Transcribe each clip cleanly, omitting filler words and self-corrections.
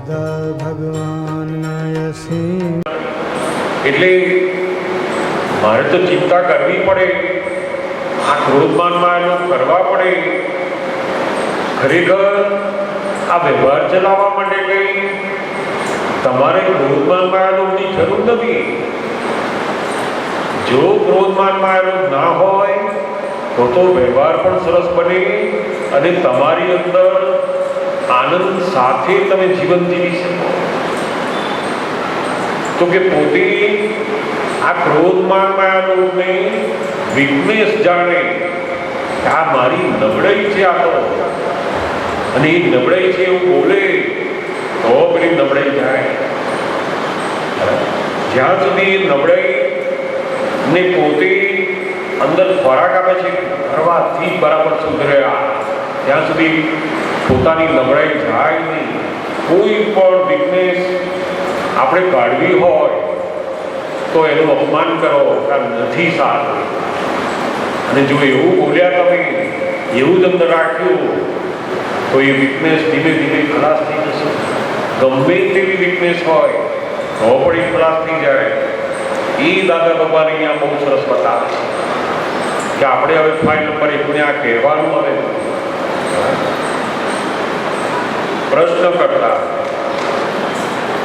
સદા ભગવાનના યસી. એટલે મારે તો ચિંતા કરવી પડે, આ ક્રોધમાનમાં કરવા પડે. ખરેખર આ વ્યવહાર ચલાવવા માટે કઈ તમારે ક્રોધમાનની જરૂર નથી. જો ક્રોધમાન ના હોય તો વ્યવહાર પણ સરસ બને અને તમારી અંદર આનંદ સાથે તમે જીવન જીવી શકો. તો કે પોતે આ ક્રોધમાન માયાને વીકનેસ જાણે કે આ મારી નબળાઈ છે, આ તો અને એ નબળાઈ છે એવું બોલે તો પેલી નબળાઈ જાય. જ્યાં સુધી નબળાઈ ને પોતે અંદર ખોરાક આપે છે કરવાથી બરાબર સુધર્યા ત્યાં સુધી પોતાની નબળાઈ જાય નહીં. કોઈ પણ વીકનેસ આપણે કાઢવી હોય તો એનું અપમાન કરો કે નથી સારું. અને જો એવું બોલ્યા તમે, એવું જ અંદર રાખ્યું તો એ વીકનેસ ધીમે ધીમે ખલાસ થઈ જશે. ગમે તેવી વીકનેસ હોય તો પણ એ ખલાસ થઈ જાય. એ દાદા ભગવાન અહીંયા બહુ સરસ બતાવે કે આપણે હવે ફાઇલ નંબર 1 ને આ કહેવાનું હવે પ્રશ્ન કરતા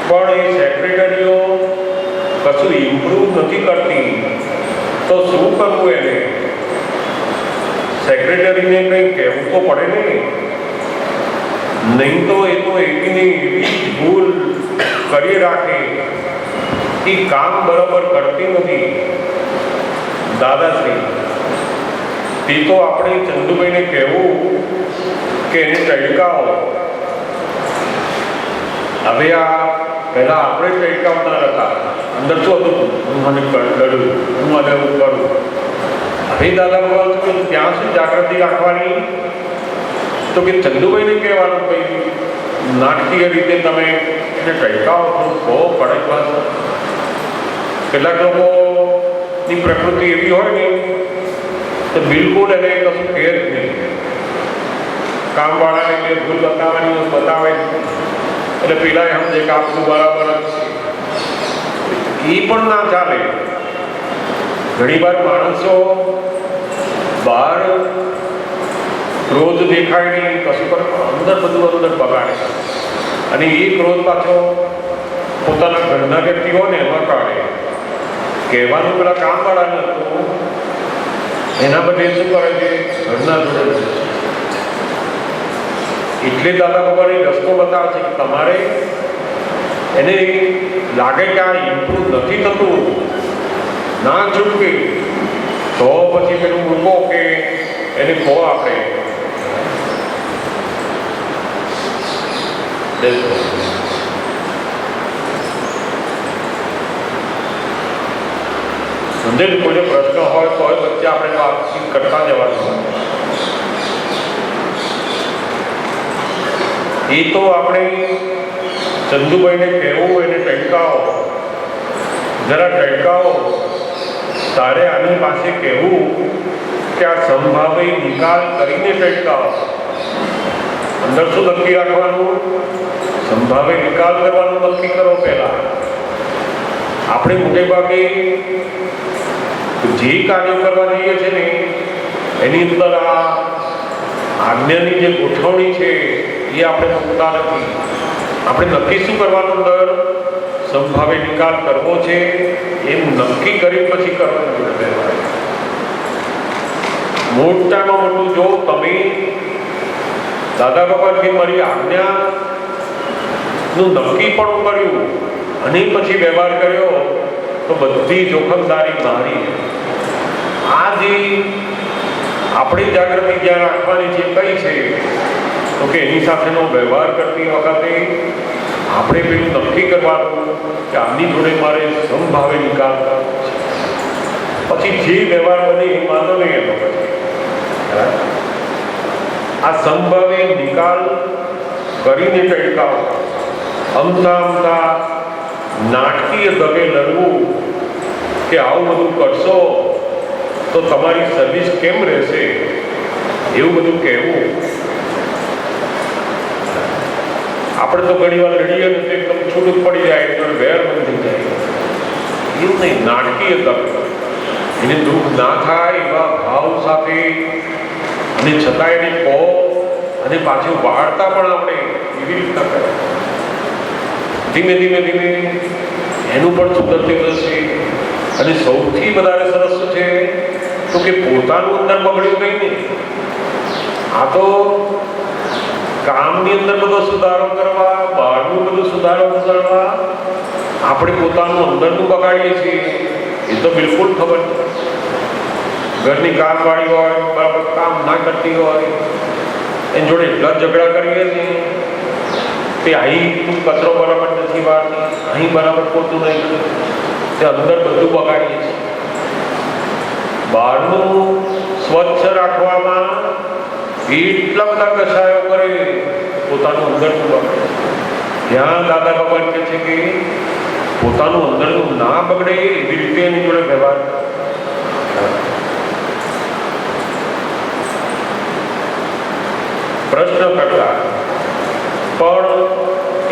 પણ એ સેક્રેટરીઓ કશું ઇમ્પ્રૂવ નથી કરતી તો શું કરવું? એને સેક્રેટરીને કંઈ કહેવું તો પડે નહીં તો એ તો એવી ભૂલ કરી રાખે. એ કામ બરાબર કરતી નથી. દાદાશ્રી તે તો આપણે ચંદુભાઈને કહેવું કે એને ટળકાવો. હવે આ પહેલા આપણે ટળકાવનાર હતા, અંદર શું હતું? હું મને લડું, હું મને હું કરું. હવે દાદા ભગવાન ત્યાં શું જાગૃતિ રાખવાની? તો કે ચંદુભાઈને કહેવાનું ભાઈ નાટકીય રીતે તમે એને ટળકાવો છો. બહુ કડક વાત. કેટલાક લોકોની પ્રકૃતિ એવી હોય ને તો બિલકુલ એને કશું ફેર જ નહીં. કામવાળાને ભૂલ બતાવવાની બતાવે એટલે પેલા સમજે કે આપણું બરાબર જ છે. એ પણ ના ચાલે. ઘણી વાર માણસો બહાર ક્રોધ દેખાય નહીં, કશું કરે અંદર બધું અંદર બગાડે અને એ ક્રોધ પાછો પોતાના ઘરના વ્યક્તિઓ ને એમાં કાઢે. કહેવાનું પેલા કામવાળાને હતું, એના બદલે શું કરે છે? ઘરના જોડે. એટલે દાદા ભગવાને રસ્તો બતાવે છે કે તમારે એને લાગે કે આ ઇમ્પ્રૂવ નથી થતું, ના છૂટકે તો પછી પેલું મૂકો કે એને કહો આપણે સમજે. કોઈને પ્રશ્ન હોય તો વચ્ચે આપણે વાતચીત કરતા જવાનું. એ તો આપણે ચંદુભાઈને કહેવું એને ટળકાવો, જરા ટળકાવો. તારે આની પાસે કહેવું કે આ સંભાવે નિકાલ કરીને ટળકાવો. અંદર શું નક્કી રાખવાનું? સંભાવે નિકાલ કરવાનું નક્કી કરો. પહેલા આપણે મોટે ભાગે જે કાર્યો કરવા જઈએ છે ને એની અંદર આ આજ્ઞાની જે ગોઠવણી છે એ આપણે મૂકતા નથી. આપણે નક્કી શું કરવાનું? અંદર સંભાવે નિકાલ કરવો છે એમ નક્કી કરી પછી કરવાનું. મોટામાં મોટું જો તમે દાદા ભગવાન કે મારી આજ્ઞાનું નક્કી પણ કર્યું અને પછી વ્યવહાર કર્યો તો બધી જોખમદારી મારી. આ જે આપણી જાગૃતિ જ્યાં રાખવાની છે કઈ છે તો કે એની સાથેનો વ્યવહાર કરતી વખતે આપણે પેલું નક્કી કરવાનું કે આમની જોડે મારે સમભાવે નિકાલ કરવો છે. પછી જે વ્યવહાર બને એ માનો નહીં એનો પછી આ સમભાવે નિકાલ કરીને ટળકાવો. અમથા નાટકીય દગે લડવું કે આવું બધું કરશો તો તમારી સર્વિસ કેમ રહેશે એવું બધું કહેવું. આપણે તો ઘણી વાર લડીએ ને તો એકદમ છૂટું પડી જાય, તો વેર બંધી જાય. એવું નહીં, નાટકીય તક એને દુઃખ ના થાય એવા ભાવ સાથે, અને છતાં એને કહો અને પાછું વાળતા પણ આપણે એવી રીતના કરે. ધીમે ધીમે ધીમે એનું પણ સુધરતી થશે. અને સૌથી વધારે સરસ શું છે તો કે પોતાનું અંદર બગડ્યું કંઈ નહીં. આ તો કામની અંદર બધો સુધારો કરવા, બહારનું બધું સુધારો કરવા, આપણે પોતાનું અંદરનું બગાડીએ છીએ એ તો બિલકુલ ખબર નહીં. ઘરની કામવાળી હોય, બરાબર કામ ના કરતી હોય, એની જોડે એટલા ઝઘડા કરીએ છીએ કે અહીં તું કચરો બરાબર નથી વાળતી, અહીં બરાબર પોતું નહીં, તે અંદર બધું બગાડીએ છીએ. બહારનું સ્વચ્છ રાખવામાં એટલા બધા કશાયો કરે, પોતાનું અંદરનું બગડે. ત્યાં દાદા ભગવાન કહે છે કે પોતાનું અંદરનું ના બગડે એવી રીતે એની જોડે વ્યવહાર. પ્રશ્ન કરતા પણ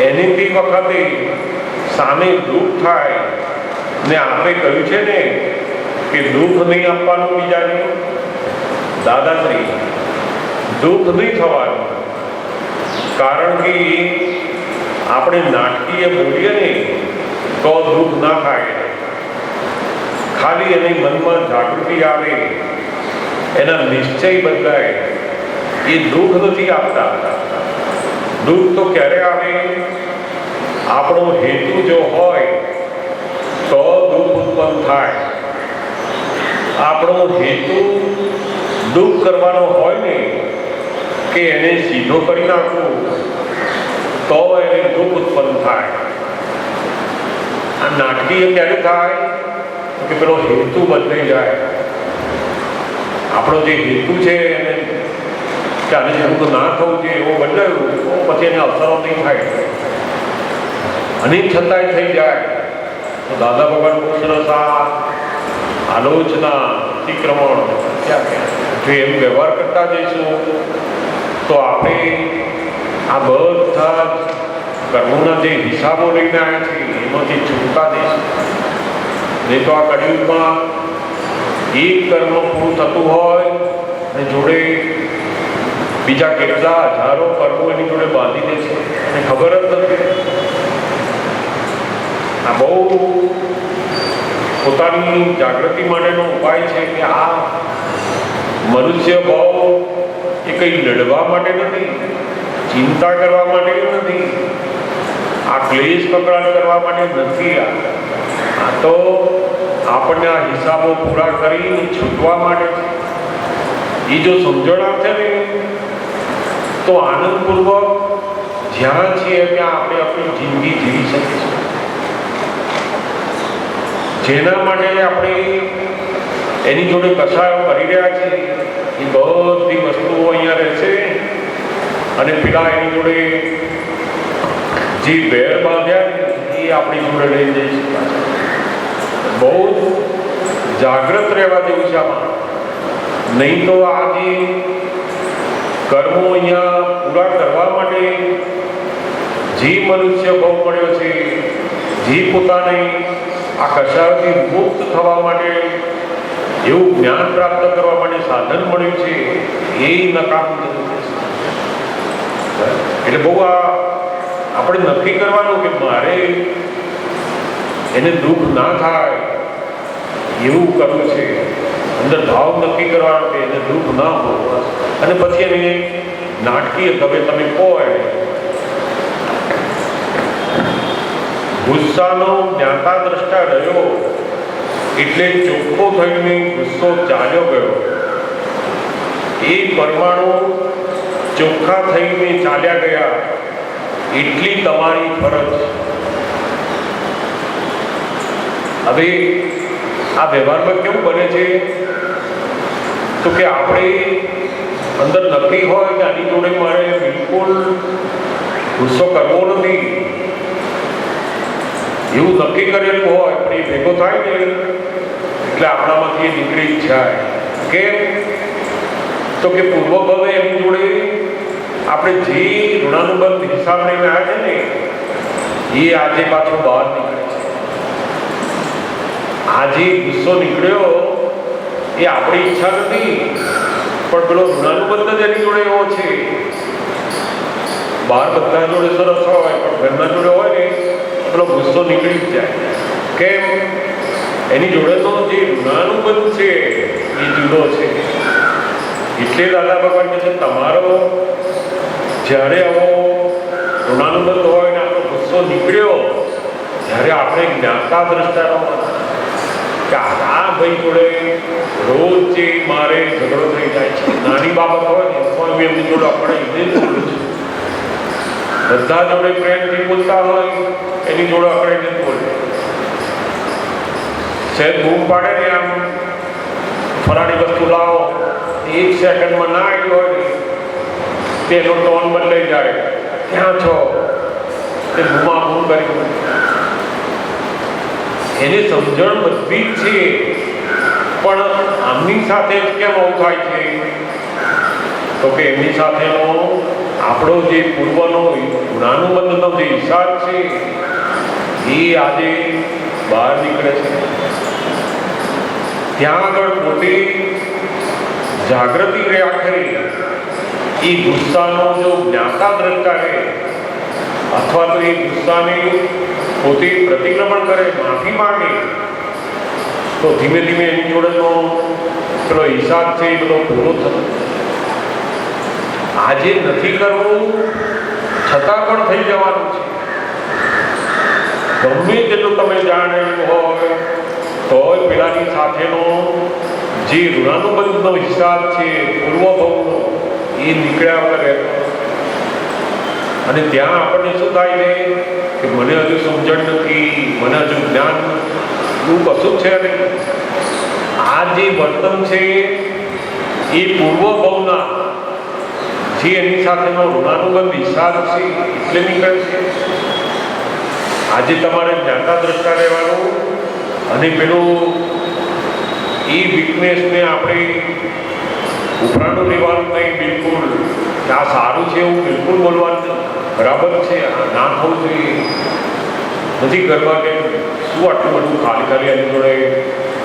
એની વખતે સામે દુઃખ થાય ને આપણે કહ્યું છે ને કે દુઃખ નહીં આપવાનું બીજાને. દાદાશ્રી દુઃખ નહીં થવાનું, કારણ કે આપણે નાટકીય બોલીએ ને તો દુઃખ ના થાય. ખાલી એની મનમાં જાગૃતિ આવે, એના નિશ્ચય બદલાય, એ દુઃખ નથી આપતા. દુઃખ તો ક્યારે આવે? આપણો હેતુ જો હોય તો દુઃખ ઉત્પન્ન થાય. આપણો હેતુ દુઃખ કરવાનો હોય ને કે એને સીધો કરી નાખવું તો એને દુઃખ ઉત્પન્ન થાય. આ નાટકીય ક્યારે થાય કે પેલો હેતુ બદલાઈ જાય. આપણો જે હેતુ છે એને કે આને જેવું ના થવું જોઈએ એવો બદલાયું તો પછી એને અસરો નહીં થાય, અને છતાંય થઈ જાય. તો દાદા ભગવાન બહુ સરસ આ આલોચના, અતિક્રમણ ક્યાં જો એમ વ્યવહાર કરતા જઈશું તો આપણે આ બધા કર્મોના જે હિસાબો લઈને આવ્યા છે એમાંથી છૂટતા જઈશું. નહીં તો આ કળિયુગમાં એક કર્મ પૂરું થતું હોય અને જોડે બીજા કેટલા હજારો કર્મો એની જોડે બાંધી દે છે અને ખબર જ નથી. આ બહુ પોતાની જાગૃતિ માટેનો ઉપાય છે કે આ મનુષ્ય ભાવ એ કંઈ લડવા માટે નથી, ચિંતા કરવા માટે નથી, આ ક્લેશ કકડાટ કરવા માટે નથી. આ તો આપણને આ હિસાબો પૂરા કરીને છૂટવા માટે છે. એ જો સમજણ આવશે ને તો આનંદપૂર્વક જ્યાં છીએ ત્યાં આપણે આપણી જિંદગી જીવી શકીશું. જેના માટે આપણે એની જોડે કશાયો કરી રહ્યા છીએ એ બધી વસ્તુઓ અહીંયા રહેશે, અને પેલા એની જોડે જે વેર બાંધ્યા એ આપણી જોડે લઈ જઈશું. બહુ જાગૃત રહેવા જેવું છે આમાં. નહીં તો આ જે કર્મો અહીંયા પૂરા કરવા માટે જે મનુષ્ય ભાવ મળ્યો છે, જે પોતાને આ કશાયોથી મુક્ત થવા માટે એવું જ્ઞાન પ્રાપ્ત કરવા માટે સાધન મળ્યું છે એ નકામું થતું. એટલે બહુ આ આપણે નક્કી કરવાનું કે મારે એને દુઃખ ના થાય એવું કરવું છે. અંદર ભાવ નક્કી કરવાનો કે એને દુઃખ ના હોય, અને પછી એને નાટકીય તમે કહો એને ગુસ્સાનો જ્ઞાતા દ્રષ્ટા રહ્યો એટલે ચોખ્ખો થઈને ગુસ્સો ચાલ્યો ગયો. એ પરમાણુ ચોખ્ખા થઈને ચાલ્યા ગયા એટલી તમારી ફરજ. હવે આ વ્યવહારમાં કેવું બને છે તો કે આપણે અંદર નક્કી હોય કે આની જોડે મારે બિલકુલ ગુસ્સો કરવો નથી એવું નક્કી કરેલું હોય, પણ એ ભેગો થાય ને એટલે આપણામાંથી એ નીકળી જ જાય. કેમ તો કે પૂર્વ ભવે એની જોડે આપણે જે ઋણાનુબંધ હિસાબ લઈને આવ્યા છે ને એ આજે પાછો બહાર નીકળે છે. આજે ગુસ્સો નીકળ્યો એ આપણી ઈચ્છા નથી, પણ પેલો ઋણાનુબંધ જ એની જોડે એવો છે. બહાર બધા જોડે સરસ હોય, પણ ઘરના જોડે હોય ને પેલો ગુસ્સો નીકળી જ જાય. કેમ? એની જોડે તો જે ઋણાનુબંધ છે એ જુદો છે. એટલે દાદા ભગવાન કહે છે તમારો જ્યારે આવો ઋણાનુબંધ હોય ને આપણો ગુસ્સો નીકળ્યો, જ્યારે આપણે જ્ઞાતા દ્રષ્ટાનો કે આ ભાઈ જોડે રોજ જે મારે ઝઘડો થઈ જાય છે, નાની બાબત હોય ને પણ એમની જોડે આપણે એને જ બોલું છું. બધા જોડે પ્રેમથી બોલતા હોય એની જોડે આપણે એને બોલે. સહેજ બૂમ પાડે ને આમ ફલાણી વસ્તુ લાવો, 1 સેકન્ડમાં ના આવી હોય ને તેનો ટોન બદલાઈ જાય. ક્યાં છો? તે બૂમા બૂમ કરી. એને સમજણ બધી જ છે, પણ આમની સાથે જ કેમ આવું થાય છે? તો કે એમની સાથેનો આપણો જે પૂર્વનો ઋણાનુબંધનો જે હિસાબ છે એ આજે બહાર નીકળે છે. ત્યાં આગળ પોતે જાગૃતિ રહ્યા કરી એ ગુસ્સાનો જો જ્ઞાતા દ્રષ્ટા રહે, અથવા તો એ ગુસ્સાને પોતે પ્રતિક્રમણ કરે, માફી માંગે, તો ધીમે ધીમે એની જોડેનો પેલો હિસાબ છે એ બધો પૂરો થતો. આજે નથી કરવું છતાં પણ થઈ જવાનું છે. ગમે તેટલું તમે જાણેલું હોય તોય પેલાની સાથેનો જે ઋણાનુબંધનો હિસાબ છે પૂર્વભવનો એ નીકળ્યા વગર રહેતો. અને ત્યાં આપણને શું થાય છે કે મને હજુ સમજણ નથી, મને હજુ જ્ઞાન એવું કશું છે નહીં. આ જે વર્તન છે એ પૂર્વભવના જે એની સાથેનો ઋણાનુબંધ હિસાબ છે એટલે નીકળે છે. આજે તમારે જ્ઞાતા દ્રષ્ટા રહેવાનું અને પેલું એ વીકનેસને આપણે ઉપરાણું લેવાનું નહીં. બિલકુલ આ સારું છે એવું બિલકુલ બોલવાનું બરાબર છે, ના થવું જોઈએ નથી કરવા. કે શું આટલું બધું ખાલી ખાલી એની જોડે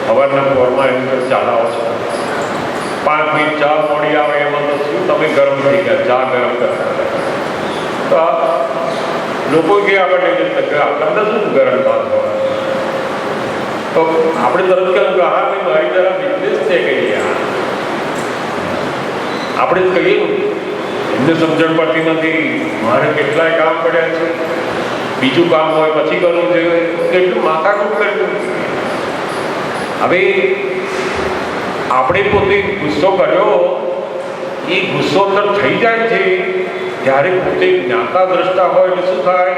સવારના ફોરમાં એની જોડે ચાલાવો છો? 5 મિનિટ ચા મોડી આવે એમાં તો શું તમે ગરમ થઈ ગયા, ચા ગરમ કરતા. તો લોકો કે આપણને તમને શું ગરમ વાત હોય? તો આપણે તરત કેવું કે હા ભાઈ મારી જરા વીકનેસ છે કે આપણે જ કહીએ. એમને સમજણ પડતી નથી. મારે કેટલાય કામ પડ્યા છે, બીજું કામ હોય પછી કરવું જોઈએ, એટલું માથાકૂટ કરવું. હવે આપણે પોતે ગુસ્સો કર્યો, એ ગુસ્સો અંદર થઈ જાય છે ત્યારે પોતે જ્ઞાતા દ્રષ્ટા હોય એટલે શું થાય?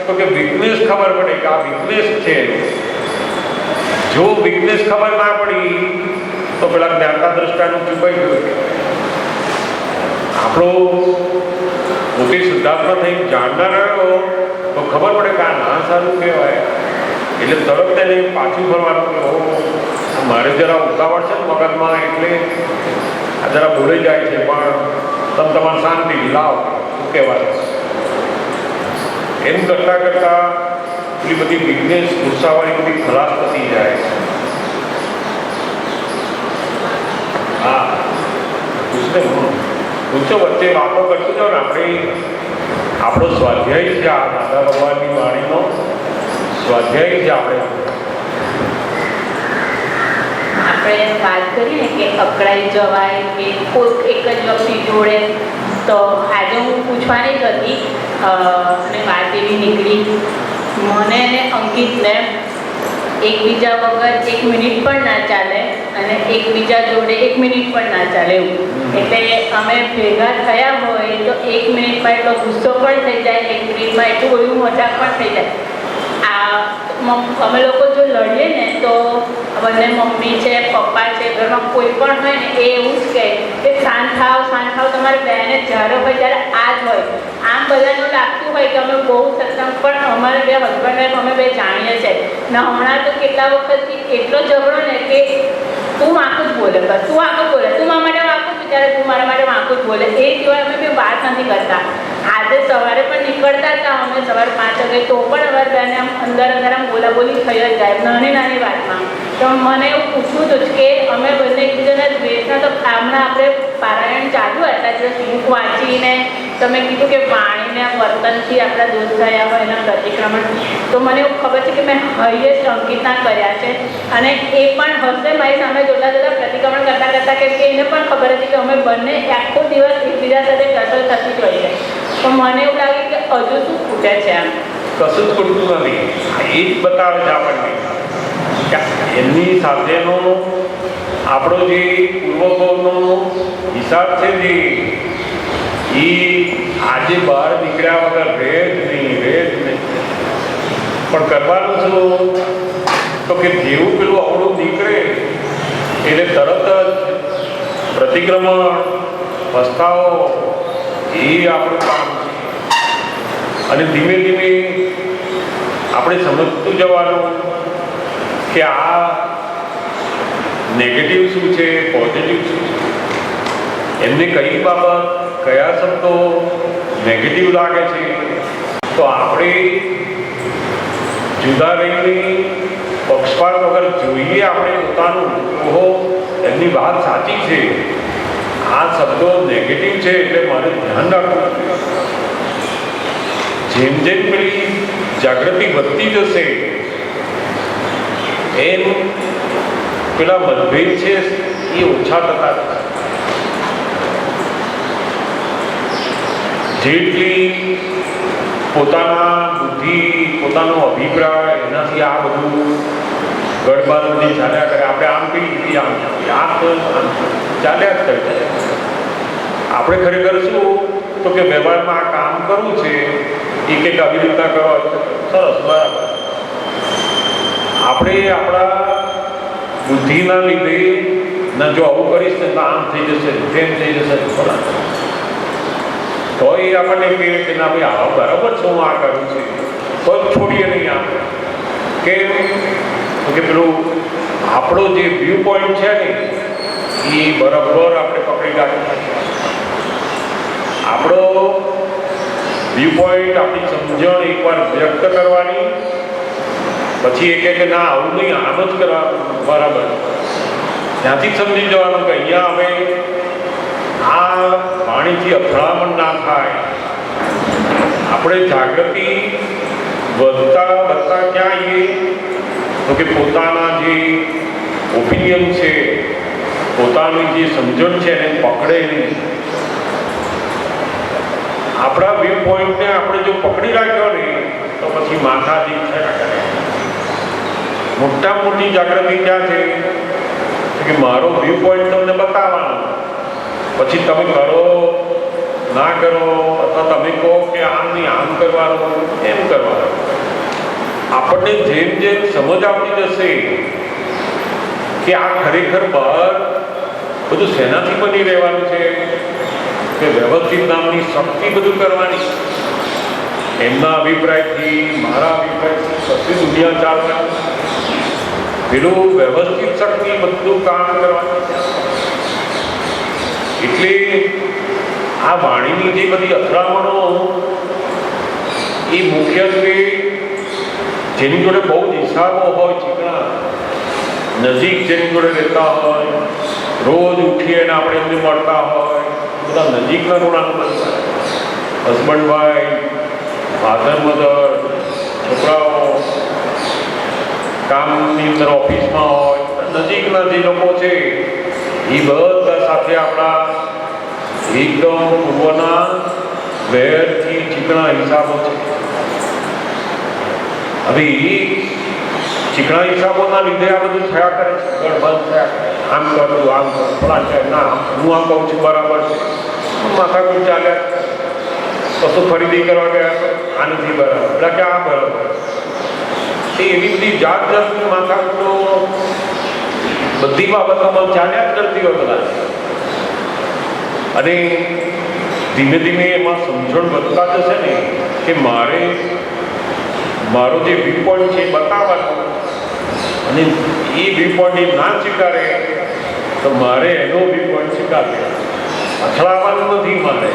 તો કે વીકનેસ ખબર પડે કે આ વીકનેસ છે. જો વીકનેસ ખબર ના પડી તો પેલા જ્ઞાતા દ્રષ્ટાનું ચૂકાઈ ગયું. આપણો પોતે શુદ્ધાત્મા થઈ જાણનાર રહ્યો તો ખબર પડે કે આ ના સારું કહેવાય. એટલે તરત તેને પાછું ફરવાનું કે મારે જરા ઉતાવળ છે ને મગજમાં, એટલે આ જરા ભૂલાઈ જાય છે, પણ તમે તમારે શાંતિ લાવ શું કહેવાય. એમ કરતાં કરતાં એટલી બધી વીકનેસ ગુસ્સાવાળી બધી ખલાસ થતી જાય. હા પૂછો વચ્ચે વાતો કરશું જો ને. આપણે આપણો સ્વાધ્યાય છે, આ દાદા ભગવાનની વાણીનો સ્વાધ્યાય છે. આપણે વાત કરીએ કે અકળાઈ જવાય કે કોઈક એક જ વ્યક્તિ જોડે, તો આજે હું પૂછવાની જ હતી અને વાત એવી નીકળી. મને ને અંકિતને એકબીજા વગર 1 મિનિટ પણ ના ચાલે અને એકબીજા જોડે 1 મિનિટ પણ ના ચાલે એવું. એટલે અમે ભેગા થયા હોય તો 1 મિનિટમાં એટલો ગુસ્સો પણ થઈ જાય, 1 મિનિટમાં એટલું બધું મજાક પણ થઈ જાય. અમે લોકો જો લડીએ ને તો બંને મમ્મી છે, પપ્પા છે, ઘરમાં કોઈ પણ હોય ને એ એવું જ કહે કે શાંત થાવ, તમારે બહેને જ્યારે હોય ત્યારે આ જ હોય. આમ બધાનું લાગતું હોય કે અમે બહુ સત્સંગ, પણ અમારે 2 હસબન્ડ વાઈફ અમે 2 જાણીએ છીએ ને. હમણાં તો કેટલા વખતથી એટલો ઝઘડો ને કે તું આખું જ બોલે, તું આખું બોલે, તું મારા માટે આખું જ ત્યારે તું મારા માટે વાંકું જ બોલે. એ સિવાય અમે બી વાત નથી કરતા. આજે સવારે પણ નીકળતા હતા અમે સવારે 5 વાગે, તો પણ અમારે બેને આમ અંદર આમ બોલાબોલી થઈ જ જાય નાની નાની વાતમાં. તો મને એવું પૂછવું હતું કે અમે બંને એકબીજાના દ્વેષના, તો હમણાં આપણે પારાયણ ચાલુ હતા દિવસ બુક વાંચીને તમે કીધું કે વાણીને વર્તનથી આપણા દૂર થયા હોય એના પ્રતિક્રમણ. તો મને એવું ખબર છે કે મેં હાઈએસ્ટ અંકિતના કર્યા છે, અને એ પણ હશે મારી સામે જોતા પ્રતિક્રમણ કરતાં કરતાં, કેમ કે એને પણ ખબર હતી કે અમે બંને આખો દિવસ એકબીજા સાથે ટસલ થતી જ હોઈએ. તો મને એવું લાગે કે હજુ શું ખૂટે છે આમ. કશું જ ખૂટતું નથી. એ જ બતાવે છે આપણને કે એમની સાથેનો આપણો જે પૂર્વભાવનો હિસાબ છે જે એ આજે બહાર નીકળ્યા વગર રહે જ નહીં. પણ કરવાનું શું તો કે જેવું પેલું અવળું નીકળે એટલે તરત જ પ્રતિક્રમણ પસ્તાવો એ આપણું કામ છે. અને ધીમે ધીમે આપણે સમજતું જવાનું કે આ નેગેટિવ શું છે, પોઝિટિવ શું છે. એમને કઈ બાબત, કયા શબ્દો નેગેટિવ લાગે છે, તો આપણે જુદા રહીને પક્ષપાત વગર જોઈએ આપણે પોતાનું. ઓહો, એમની વાત સાચી છે, આ શબ્દો નેગેટિવ છે એટલે મારે ધ્યાન રાખવું. જેમ જેમ પેલી જાગૃતિ વધતી જશે એમ પેલા મતભેદ છે એ ઓછા થતા જશે. જેટલી પોતાના બુદ્ધિ, પોતાનો અભિપ્રાય, એનાથી આ બધું ગડબડ બધી ચાલ્યા કરે. આપણે આમ કહી દીધી, આમ ચાલ્યા જ કરે. આપણે ખરેખર શું તો કે વ્યવહારમાં આ કામ કરવું છે, એક એક આવી રીતના કરવા, સરસ, બરાબર. આપણે આપણા બુદ્ધિના લીધે ના જો આવું કરીશ ને તો આમ થઈ જશે, તેમ થઈ જશે, તો એ આપણને કહે કે ના ભાઈ આવા બરાબર છે, હું આ કરું છું, તો છોડીએ નહીં. આપણે કેમ તો કે પેલું આપણો જે વ્યૂ પોઈન્ટ છે ને એ બરાબર આપણે પકડી રાખીએ. આપણો વ્યૂ પોઈન્ટ, આપણી સમજણ એકવાર વ્યક્ત કરવાની, પછી એ કહે કે ના આવું નહીં, આમ જ કરવાનું, બરાબર. ત્યાંથી સમજી જવાનું કે અહીંયા અમે આ વાણીથી અથડામણ ના થાય. આપણે જાગૃતિ વધતા ક્યાં આવીએ તો કે પોતાના જે ઓપિનિયન છે, પોતાની જે સમજણ છે એને પકડે નહીં. આપણા વ્યૂ પોઈન્ટને આપણે જો પકડી રાખ્યો ને તો પછી માથાથી થયા કરે. મોટા મોટી જાગૃતિ ક્યાં છે કે મારો વ્યૂ પોઈન્ટ તમને બતાવવાનો, પછી તમે કરો ના કરો, અથવા તમે કહો કે આમ નહીં આમ કરવાનું, એમ કરવાનું. આપણને જેમ જેમ સમજ આવતી જશે કે આ ખરેખર બહાર બધું શેનાથી બની રહેવાનું છે, કે વ્યવસ્થિત નામની શક્તિ બધું કરવાની, એમના અભિપ્રાયથી, મારા અભિપ્રાયથી બધી દુનિયા ચાલવાની, પેલું વ્યવસ્થિત શક્તિ બધું કામ કરવાનું. એટલે આ વાણીની જે બધી અથડામણો એ મુખ્યત્વે જેની જોડે બહુ જ હિસાબો હોય, ચીકણા નજીક જેની જોડે રહેતા હોય, રોજ ઉઠીએ ને આપણે એમને મળતા હોય, બધા નજીકના રોડાનું હસબન્ડ વાઈફ, ફાધર મધર, છોકરાઓ કામની અંદર ઓફિસમાં હોય, નજીકના જે લોકો છે એ બધા સાથે આપણા એકદમ પૂર્વના વેરથી ચીકણા હિસાબો છે. હવે એ ચીકણા હિસાબોના લીધે આ બધું થયા કરે છે, ગડબડ થયા કરે. આમ કરું, આમ કરું, ફલા છે, ના હું આમ કહું છું બરાબર છે, માથા કોઈ ચાલ્યા, કશું ખરીદી કરવા ગયા આ નથી બરાબર, એટલે કે આ બરાબર. એવી બધી જાત જાતની માથા તો બધી બાબતોમાં ચાલ્યા જ કરતી હોય બધા. અને ધીમે ધીમે એમાં સમજણ વધતા જશે ને કે મારે મારો જે વ્યૂ પોઈન્ટ છે એ બતાવવાનો, અને એ વ્યૂ પોઈન્ટ ના સ્વીકારે તો મારે એનો વ્યૂ પોઈન્ટ સ્વીકારવો. અથડાવાનું નથી મારે.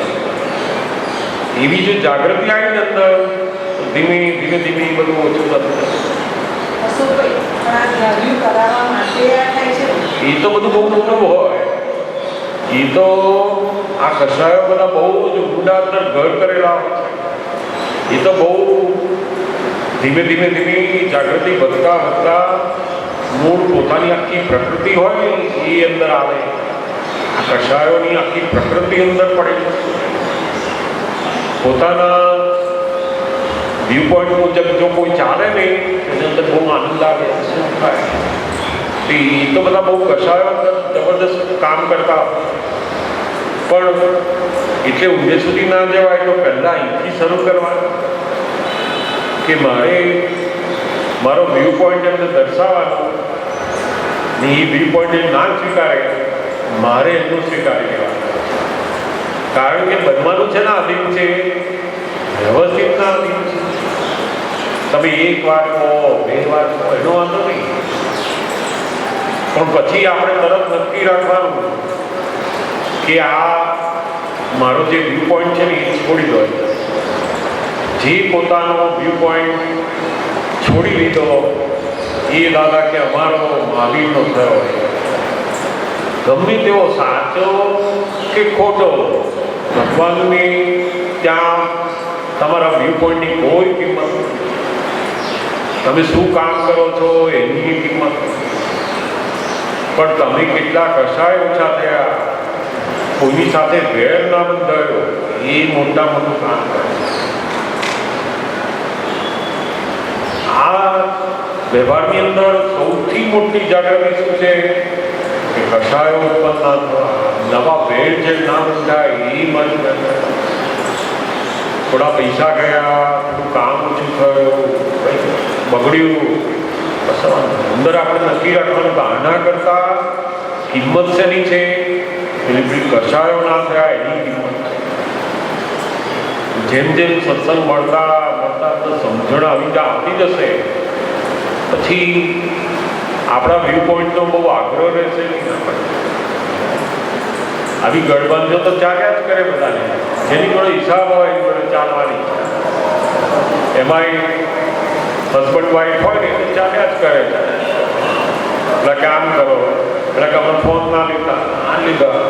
એવી જો જાગૃતિ આવી ને અંદર તો ધીમે ધીમે બધું ઓછું થતું. એ તો બધું બહુ મોટું હોય. એ તો આ કસાયો બધા બહુ જ ઊંડા અંદર ઘર કરેલા હોય છે. એ તો બહુ ધીમે ધીમે જાગૃતિ વધતા મૂળ પોતાની આખી પ્રકૃતિ હોય ને એ અંદર આવે. આ કસાયોની આખી પ્રકૃતિ અંદર પડે. પોતાના વ્યૂ પોઈન્ટ મુજબ જો કોઈ ચાલે ને એની અંદર બહુ આનંદ આવે. શું થાય એ તો બધા બહુ કસાયો અંદર જબરદસ્ત કામ કરતા. પણ એટલે ઊંડે સુધી ના જવાય તો પહેલાં અહીંથી શરૂ કરવાનું કે મારે મારો વ્યૂ પોઈન્ટ એમને દર્શાવવાનો ને એ વ્યૂ પોઈન્ટને ના સ્વીકારે મારે એમનું સ્વીકારી લેવાનું. કારણ કે બનવાનું છે ને આધીન છે, વ્યવસ્થિત ના આધીન છે. તમે એક વાર કહો, બે વાર કહો એનો વાંધો નહીં, પણ પછી આપણે તરત નક્કી રાખવાનું કે આ મારો જે વ્યૂ પોઈન્ટ છે ને એ છોડી દો. જે પોતાનો વ્યૂ પોઈન્ટ છોડી લીધો એ દાદા કે અમારો મહાવીરનો થયો. ગમે તેવો સાચો કે ખોટો, ભગવાનની ત્યાં તમારા વ્યૂ પોઈન્ટની કોઈ કિંમત નથી. તમે શું કામ કરો છો એની કિંમત. પણ તમે કેટલા કસાય ઓછા થયા, કોઈની સાથે વેર ના બંધાયો, એ મોટા મોટું કામ કરે. આ વ્યવહારની અંદર સૌથી મોટી જાગૃતિ શું છે કે કસાયો ઉત્પન્ન ના થવા, નવા વેર જે ના બંધાય એ મારી. થોડા પૈસા ગયા, થોડું કામ ઓછું થયું, બગડ્યું, અંદર આપણે નક્કી રાખવાનું કે આના કરતા કિંમત શેની છે, પેલી કસાયો ના થયા એની કિંમત. જેમ જેમ સત્સંગ મળતા સમજણ આવતી જશે પછી આપણા વ્યૂ પોઈન્ટનો બહુ આગ્રહ રહેશે નહીં. આવી ગઠબંધો તો ચાલ્યા જ કરે બધાને. જેની જોડે હિસાબ હોય એની જોડે ચાલવાની. એમાંય હસબન્ડ વાઈફ હોય ને તો ચાલ્યા જ કરે છે. એટલે કે આમ કરો, એટલે કે આપણે ફોન ના લીધા, આ લીધા,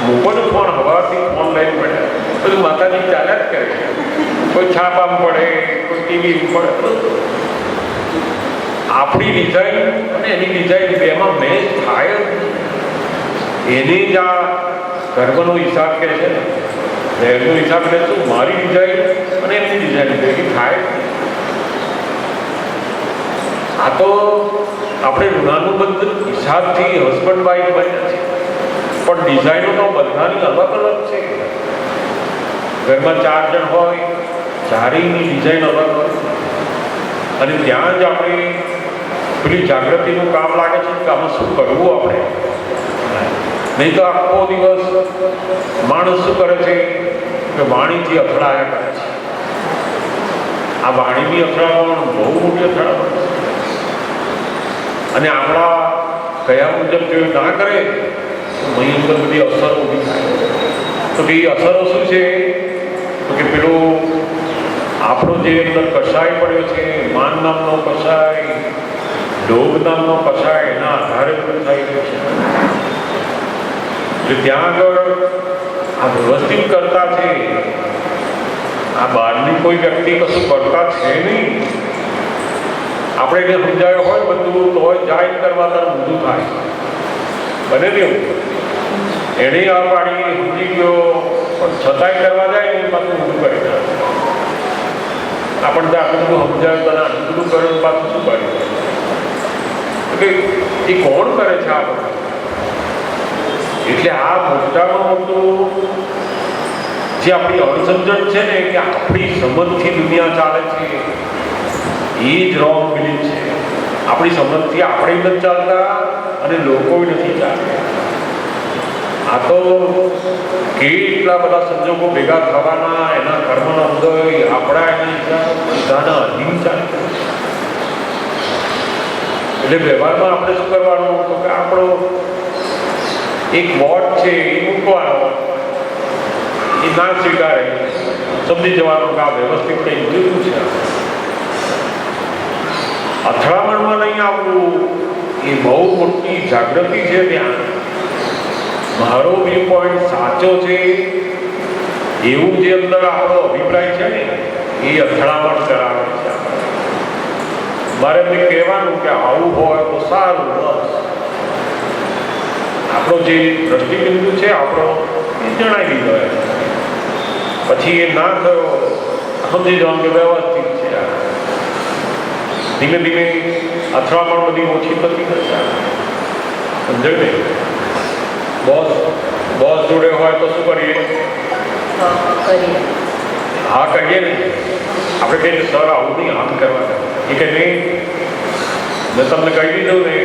મૂકોનો ફોન હવાથી ફોન લઈને પડ્યા, બધું માતાજી ચાલ્યા જ કરે. કોઈ છાપામ પડે, કોઈ ટીવી પડે. આપણી ડિઝાઇન અને એની ડિઝાઇન બેમાં મેચ થાય જ. એની જ આ ગર્ભનો હિસાબ કહે છે ને, એનો હિસાબ લે તો મારી ડિઝાઇન અને એમની ડિઝાઇન ભેગી થાય. આ તો આપણે ઋણાનુબંધ હિસાબથી હસબન્ડ વાઈફ બન્યા છે, પણ ડિઝાઇનો તો બધાની અલગ અલગ છે. ઘરમાં 4 જણ હોય, ચારેયની ડિઝાઇન અલગ હોય. અને ત્યાં જ આપણે પેલી જાગૃતિનું કામ લાગે છે કે આમાં શું કરવું આપણે. નહીં તો આખો દિવસ માણસ શું કરે છે કે વાણીથી અથડાયા કરે છે. આ વાણીની અથડામણ બહુ મોટી અથડામણ છે. અને આપણા કયા મુજબ જો ના કરે તો અહીં અંદર બધી અસરો ઊભી થાય. તો એ અસરો શું છે તો કે પેલું આપણો જે અંદર કસાય પડ્યો છે, માન નામનો કસાય, લોભ નામનો કસાય, એના આધારે પણ થઈ રહ્યો છે. એટલે ત્યાં આગળ આ વ્યવસ્થિત કરતા છે. આ બહારની કોઈ વ્યક્તિ કશું કરતા છે નહીં. આપણે એને સમજાયો હોય બધું તો હોય જાય કરવા તરફ ઊંધું થાય. બને ને એવું એને આ પાડી સમજી ગયો પણ છતાંય કરવા જાય ને પાછું ઊંધું કરી દે. આપણને આટલું બધું સમજાયું તને આટલું બધું કર્યું પાછું શું પાડ્યું. એ કોણ કરે છે આ બધું? એટલે આ મોટામાં મોટું જે આપણી અણસમજણ છે ને કે આપણી સમજથી દુનિયા ચાલે છે એ જ રોંગ બિલીફ છે. આપણી સમજથી આપણે નથી ચાલતા અને લોકો નથી ચાલતા. આ તો કેટલા બધા સંજોગો ભેગા થવાના, એના કર્મના ઉદય આપણા એના બધાના અધીન ચાલતા. એટલે વ્યવહારમાં આપણે શું કરવાનું તો કે આપણો એક વોટ છે એ મૂકવાનો, એ ના સ્વીકારે, સમજી જવાનું કે આ વ્યવસ્થિત કંઈ જુદું છે. અથડામણમાં નહીં આવવું એ બહુ મોટી જાગૃતિ છે. ત્યાં મારો વ્યૂ પોઈન્ટ સાચો છે એવું જે અંદર આપણો અભિપ્રાય છે ને એ અથડામણ કરાવે છે. મારે એમને કહેવાનું કે આવું હોય તો સારું, બસ આપણો જે દ્રષ્ટિબિંદુ છે આપણો એ જણાવી દીધો. પછી એ ના થયો સમજી જવાનું કે વ્યવસ્થિત છે. ધીમે ધીમે અથડામણ બધી ઓછી થતી નથી. સમજાય ને? બોસ જોડે હોય તો શું કરીએ? હા કરીએ ને. આપણે કહીએ સર આવું નહીં, આમ કરવાના. એ કે નહીં, મેં તમને કહી દીધું ને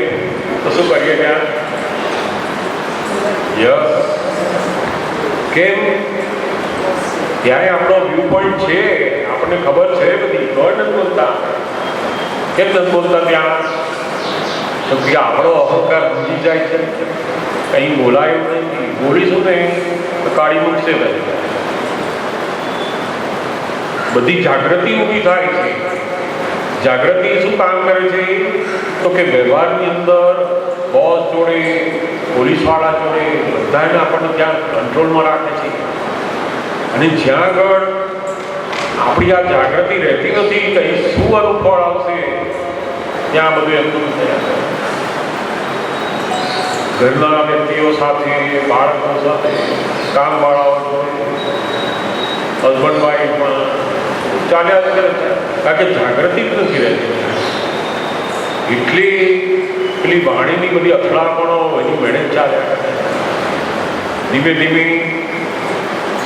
તો શું કરીએ ત્યાં? યસ. કેમ? ત્યારે આપણો વ્યૂ પોઈન્ટ છે, આપણને ખબર છે બધી, તો નથી બોલતા. કેમ નથી બોલતા ત્યાં? તો કે આપણો અહંકાર ભૂલી જાય છે, કંઈ બોલાયું નહીં. બોલીશું ને તો કાઢી મૂકશે ભાઈ. બધી જાગૃતિ ઊભી થાય છે. જાગૃતિ શું કામ કરે છે? તો કે વ્યવહારની અંદર બોસ જોડે, પોલીસવાળા જોડે, બધાને આપણને ત્યાં કંટ્રોલમાં રાખે છે. અને જ્યાં આગળ આપણી આ જાગૃતિ રહેતી નથી, કંઈ શું અનુફળ આવશે ત્યાં બધું એમનું થયા. ઘરના વ્યક્તિઓ સાથે, બાળકો સાથે, કામવાળાઓ જોડે, હસબન્ડ વાઈફમાં ચાલ્યા જ કરે છે. કારણ કે જાગૃતિ જ નથી રહેતી. એટલી પેલી વાણીની બધી અથડામણો એની મેળે ચાલ્યા કરે. ધીમે ધીમે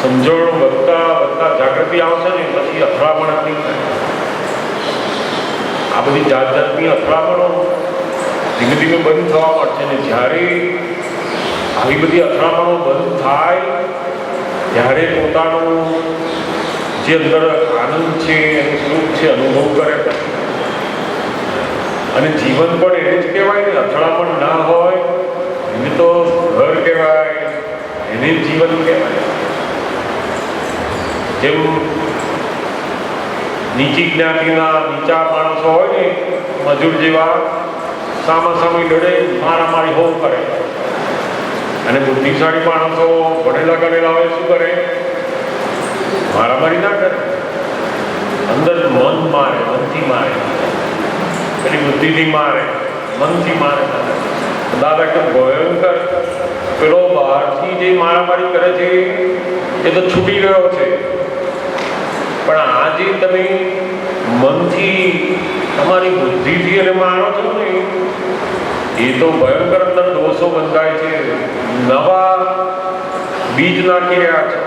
સમજણ વધતા જાગૃતિ આવશે ને પછી અથડામણ જ નહીં થાય. આ બધી જાતની અથડામણો ધીમે ધીમે બંધ થવા મળશે. ને જ્યારે આવી બધી અથડામણો બંધ થાય ત્યારે પોતાનું જે અંદર આનંદ છે, એનું સુખ છે, અનુભવ કરે. અને જીવન પણ એને જ કહેવાય ને. અથડામણ ના હોય એને તો ઘર કહેવાય, એને જ જીવન કહેવાય. જેમ નીચી જ્ઞાતિના નીચા માણસો હોય ને, મજૂર જેવા, સામે લડે, મારામારી હોવ કરે. અને બુદ્ધિશાળી માણસો ભણેલા ગણેલા હોય શું કરે? મારામારી ના કરે. અંદર મન મારે, મનથી મારે. પેલી બુદ્ધિથી મારે, મનથી મારે. દાદા કે ભયંકર પેલો બહારથી જે મારામારી કરે છે એ તો છૂટી ગયો છે. પણ આ જે તમે મનથી, તમારી બુદ્ધિથી એને મારો છો ને, એ તો ભયંકર અંદર દોષો બંધાય છે. નવા બીજ નાખી રહ્યા છે.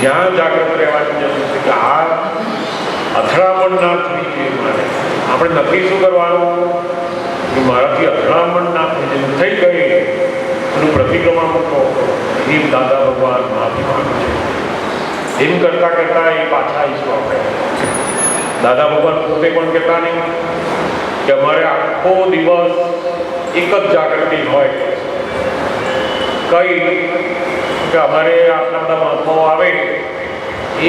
ધ્યાન જાગૃત રહેવાની જરૂર છે કે આ અથડામણ ના થવી જોઈએ. મારે આપણે નક્કી શું કરવાનું કે મારાથી અથડામણ ના થઈ ગઈ એનું પ્રતિક્રમણ મૂકો. એ દાદા ભગવાન માફી માંગે છે. એમ કરતા કરતા એ પાછા આવીશું આપણે. દાદા ભગવાન પોતે પણ કહેતા નહીં કે અમારે આખો દિવસ એક જ જાગૃતિ હોય. કઈ કે અમારે આટલા બધા મહાત્માઓ આવે,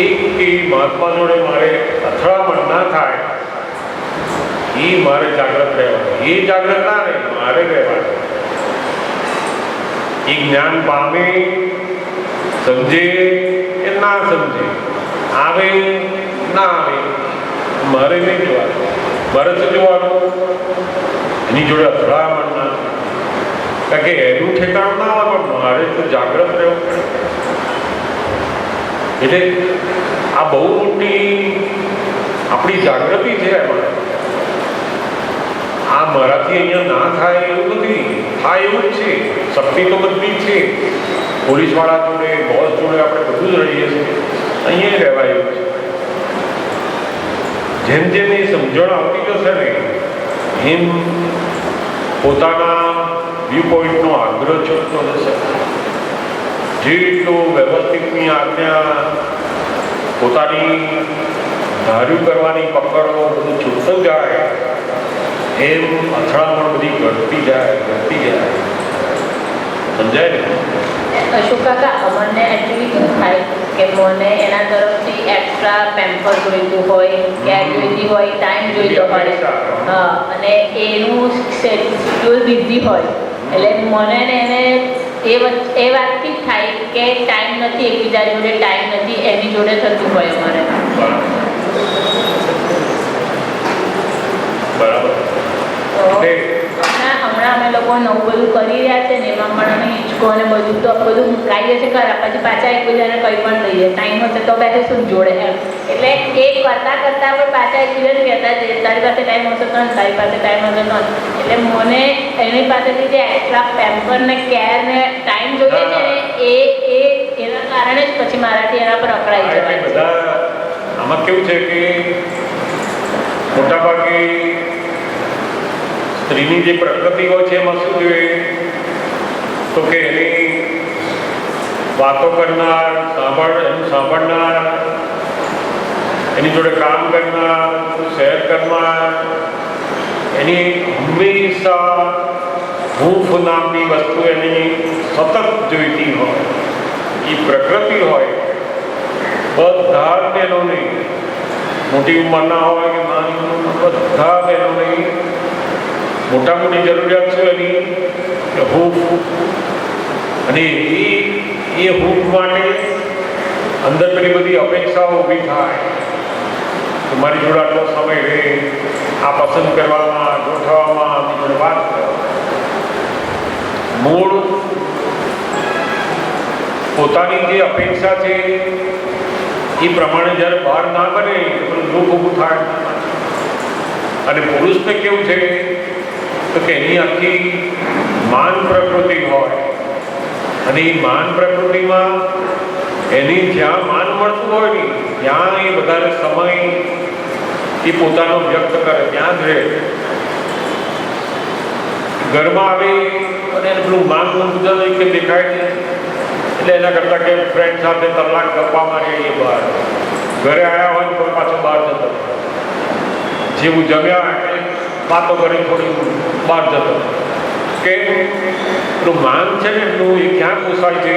એક મહાત્મા જોડે મારે અથડામણ ના થાય, એ મારે જાગૃત રહેવાનું. એ જાગૃત ના રહે, મારે રહેવાનું. એ જ્ઞાન પામે, સમજે કે ના સમજે, આવે ના આવે, મારે નહીં જોવાનું. મારે શું જોવાનું? એની જોડે અથડામણ ના. કારણ કે એનું ઠેકાણું ના હોય, પણ મારે તો જાગૃત રહેવું પડે. એટલે આ બહુ મોટી આપણી જાગૃતિ છે. એમાં આ મારાથી અહીંયા ના થાય એવું નથી, થાય એવું જ છે. શક્તિ તો બધી છે. પોલીસવાળા જોડે, બોસ જોડે આપણે બધું જ રહીએ છીએ. અહીંયા રહેવાય એવું છે. જેમ જેમ એ સમજણ આવતી જશે ને એમ પોતાના વ્યૂ પોઈન્ટનો આગ્રહ છૂટતો જશે. જેટલું વ્યવસ્થિતની આજ્ઞા, પોતાની ધાર્યું કરવાની પકડો બધું છૂટતું જાય એમ અથડામણ બધી ઘટતી જાય. સમજાય ને? અશોક કાકા, અમને એકચ્યુઅલી શું થાય કે મને એના તરફથી એક્સ્ટ્રા પેમ્પર જોઈતું હોય, કેર જોઈતી હોય, ટાઈમ જોઈતો હોય, હા, અને એનું શેડ્યુલ બિઝી હોય, એટલે મને ને એને એ વાતથી જ થાય કે ટાઈમ નથી, એકબીજા જોડે ટાઈમ નથી, એની જોડે થતું હોય અમારે. બરાબર. હમણાં અમે લોકો નવું બધું કરી રહ્યા છે ને, એમાં પણ અમે હિંચકો અને બધું તો બધું લાવીએ છીએ ખરા, પછી પાછા એકબીજાને કંઈ પણ લઈએ, ટાઈમ હશે તો બેસીશું જોડે એમ. એટલે એ કરતાં પણ પાછા એકબીજાને કહેતા છે, તારી પાસે ટાઈમ હશે તો, તારી પાસે ટાઈમ હશે તો. એટલે મને એની પાસેથી જે એક્સ્ટ્રા પેમ્પર ને કેર ને ટાઈમ જોઈએ છે ને, એ એના કારણે જ પછી મારાથી એના પર અકળાઈ જવાય. બધા આમાં કેવું છે કે મોટાભાગે સ્ત્રીની જે પ્રકૃતિ હોય છે એમાં શું જોઈએ તો કે એની વાતો કરનાર, સાંભળનાર, એની જોડે કામ કરનાર, શેર કરનાર, એની હંમેશા હૂંફ નામની વસ્તુ એની સતત જોઈતી હોય. એ પ્રકૃતિ હોય બધા જ બહેનોની, મોટી ઉંમરના હોય કે નાની ઉંમરના, બધા બહેનોની મોટા મોટી જરૂરિયાત છે એની કે હૂંફ. અને એ હૂંફ માટે અંદર પેલી બધી અપેક્ષાઓ ઊભી થાય કે મારી જોડે આટલો સમય રહે, આ પસંદ કરવામાં, ગોઠવવામાં, આની જોડે વાત કરવામાં. મૂળ પોતાની જે અપેક્ષા છે એ પ્રમાણે જ્યારે બહાર ના બને તો દુઃખ ઊભું થાય. અને પુરુષને કેવું છે તો કે એની આખી માન પ્રકૃતિ હોય, અને એ માન પ્રકૃતિમાં એની જ્યાં માન મળતું હોય ને ત્યાં એ વધારે સમય એ પોતાનો વ્યક્ત કરે, ત્યાં જ રહે. ઘરમાં આવે અને એને પેલું માન મુદ્દા કે દેખાય છે એટલે એના કરતાં કે ફ્રેન્ડ સાથે કલાક ગપ્પા મારીએ બહાર, ઘરે આવ્યા હોય તો પાછો બહાર જતો, જેવું જમ્યા એટલે વાતો કરી થોડી બહાર જતો. કે પેલું માન છે ને એમનું એ ક્યાં પોસાય છે